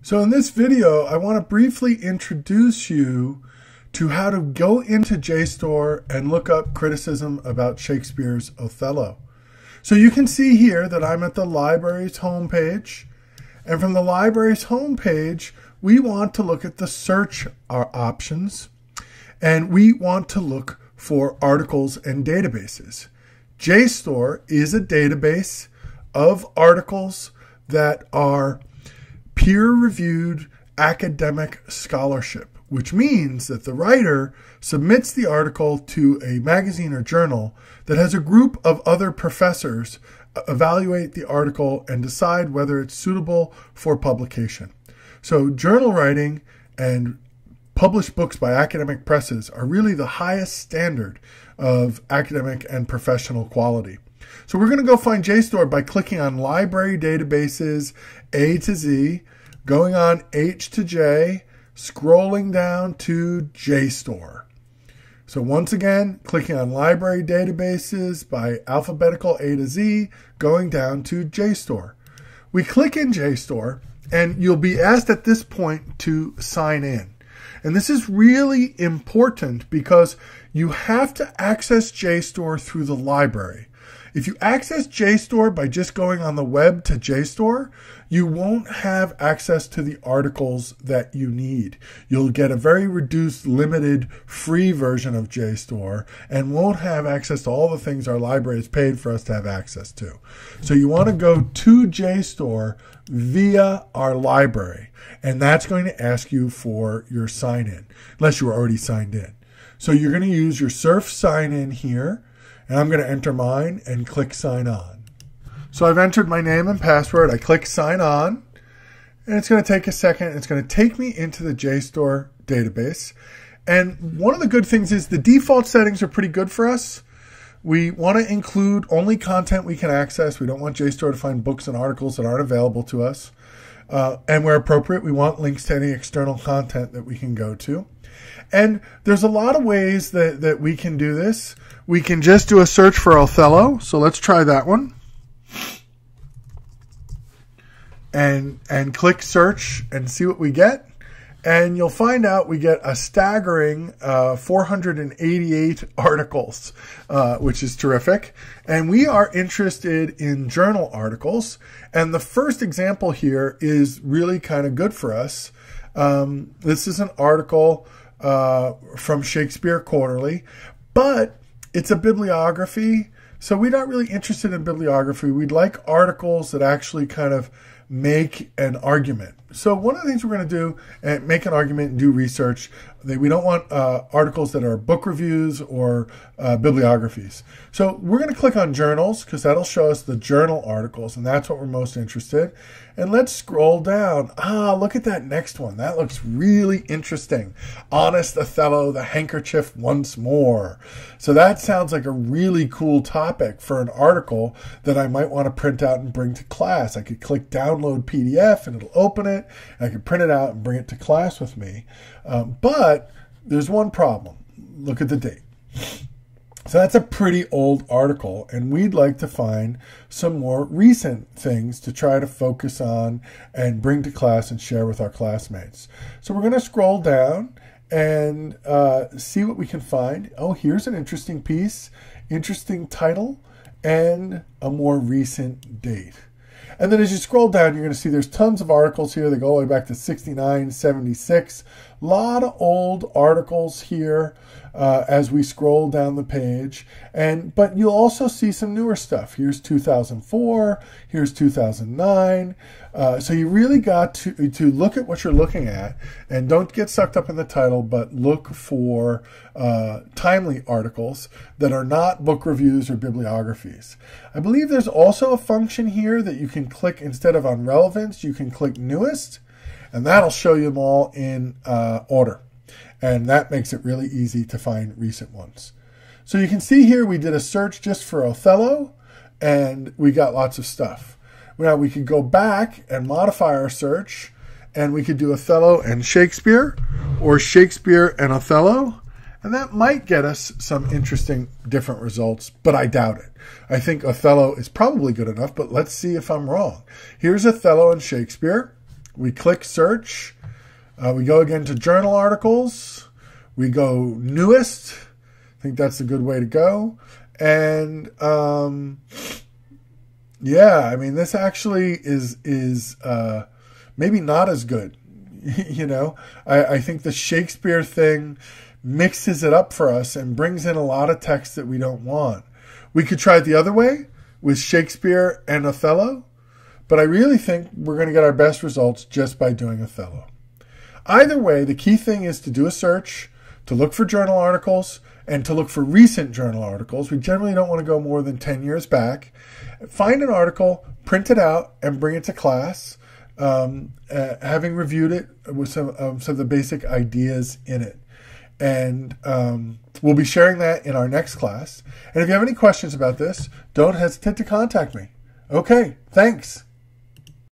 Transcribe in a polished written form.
So in this video, I want to briefly introduce you to how to go into JSTOR and look up criticism about Shakespeare's Othello. So you can see here that I'm at the library's homepage. And from the library's homepage, we want to look at the search options. And we want to look for articles and databases. JSTOR is a database of articles that are peer-reviewed academic scholarship, which means that the writer submits the article to a magazine or journal that has a group of other professors evaluate the article and decide whether it's suitable for publication. So journal writing and published books by academic presses are really the highest standard of academic and professional quality. So we're going to go find JSTOR by clicking on Library Databases A to Z, going on H to J, scrolling down to JSTOR. So once again, clicking on Library Databases by alphabetical A to Z, going down to JSTOR. We click in JSTOR, and you'll be asked at this point to sign in. And this is really important because you have to access JSTOR through the library. If you access JSTOR by just going on the web to JSTOR, you won't have access to the articles that you need. You'll get a very reduced, limited, free version of JSTOR and won't have access to all the things our library has paid for us to have access to. So you want to go to JSTOR via our library, and that's going to ask you for your sign-in, unless you were already signed in. So you're going to use your Surf sign-in here, and I'm going to enter mine and click sign on. So I've entered my name and password. I click sign on, and it's going to take a second. It's going to take me into the JSTOR database. And one of the good things is the default settings are pretty good for us. We want to include only content we can access. We don't want JSTOR to find books and articles that aren't available to us. And where appropriate, we want links to any external content that we can go to. And there's a lot of ways that we can do this. We can just do a search for Othello. So let's try that one. And click search and see what we get. And you'll find out we get a staggering 488 articles, which is terrific. And we are interested in journal articles. And the first example here is really kind of good for us. This is an article from Shakespeare Quarterly, but it's a bibliography. So we're not really interested in bibliography. We'd like articles that actually kind of make an argument. So one of the things we're going to do is make an argument and do research. We don't want articles that are book reviews or bibliographies. So we're going to click on journals because that'll show us the journal articles, and that's what we're most interested in. And let's scroll down. Look at that next one. That looks really interesting. Honest Othello, the handkerchief once more. So that sounds like a really cool topic for an article that I might want to print out and bring to class. I could click download PDF and it'll open it. I could print it out and bring it to class with me. But there's one problem. Look at the date. So that's a pretty old article, and we'd like to find some more recent things to try to focus on and bring to class and share with our classmates. So we're going to scroll down and see what we can find. Oh, here's an interesting piece, interesting title, and a more recent date. And then as you scroll down, you're going to see there's tons of articles here. They go all the way back to 69, 76. A lot of old articles here as we scroll down the page. But you'll also see some newer stuff. Here's 2004. Here's 2009. So you really got to look at what you're looking at, and don't get sucked up in the title, but look for timely articles that are not book reviews or bibliographies. I believe there's also a function here that you can click instead of on relevance, you can click newest, and that'll show you them all in order. And that makes it really easy to find recent ones. So you can see here we did a search just for Othello, and we got lots of stuff. Now we could go back and modify our search, and we could do Othello and Shakespeare, or Shakespeare and Othello, and that might get us some interesting different results, but I doubt it. I think Othello is probably good enough, but let's see if I'm wrong. Here's Othello and Shakespeare. We click search. We go again to journal articles. We go newest. I think that's a good way to go. And yeah, I mean, this actually is maybe not as good. You know, I think the Shakespeare thing mixes it up for us and brings in a lot of text that we don't want. We could try it the other way with Shakespeare and Othello, but I really think we're going to get our best results just by doing Othello. Either way, the key thing is to do a search, to look for journal articles, and to look for recent journal articles. We generally don't want to go more than 10 years back. Find an article, print it out, and bring it to class, having reviewed it with some of the basic ideas in it. And we'll be sharing that in our next class. And if you have any questions about this, don't hesitate to contact me. Okay, thanks.